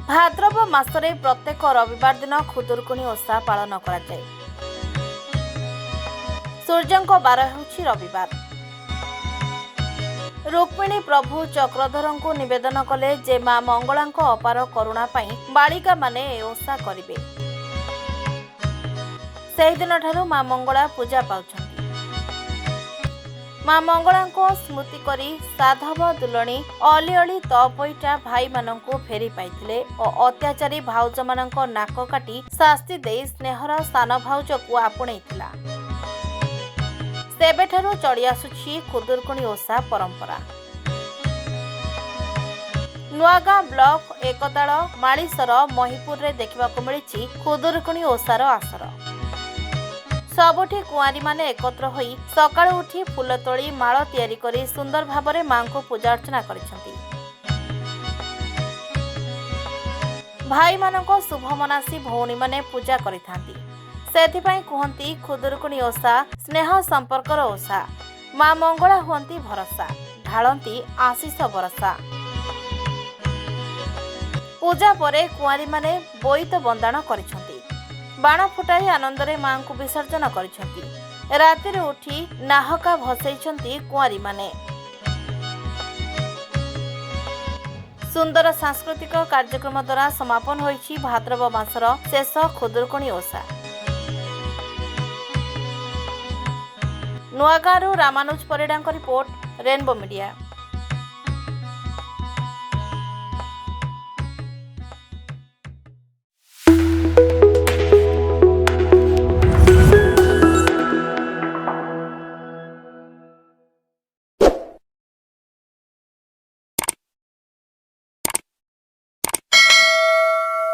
भाद्रव मासरे प्रत्येक रविवार दिन खुदुरकुणी ओषा पालन कराଯାए। सूर्यंको बार हेउछि रविवार। रुक्मिणी प्रभु चक्रधरंकु निवेदन कले जे मां मंगलांको अपार करुणा पाई बालिका माने ए ओषा करिवे। सेहि दिन ठारू मां मंगला पूजा पाउछन्ति। मां मंगलांको स्मृति करी साधव दुलणी अली अली तपईटा भाई मानंकु फेरी पाइथिले और अत्याचारी भाउज मानंको नाक काटी शास्ति देई स्नेहर सान भाउजकु आपणैथिला। सेबेठारु चली आसुछि खुदुरकुणी ओषा परंपरा। नुआगां ब्लॉक एकताल मालीसर महिपुर रे देखिबाकु मिलिछि खुदुरकुणी ओषार आसर। सबुठी कुआरी माने एकत्र होई सकाळु उठी फूल तोड़ी माळ तैयारी करी सुंदर भाबरे मां को पूजा अर्चना करिसंती। भाई मानको शुभ मनासी भौणी माने पूजा करिथांती। सेथिपाई कुहंती खुदुरकुणी ओषा स्नेह संपर्कर ओषा। मां मंगला हुंती भरसा ढाळंती आशीष बरसा। पूजा परे कुआरी माने बोईत बंदाण करिसंती। बाण फुटाई आनंदरे मां को विसर्जन करिसंती। रातिर उठी नाहका भसैछंती कुआरी माने। सुंदर सांस्कृतिक कार्यक्रम द्वारा समापन होइछि भाद्रव मासर शेष खुदुरकुणी ओषा। नुआगांरू रामानुज परिडांक रिपोर्ट, रेनबो मीडिया।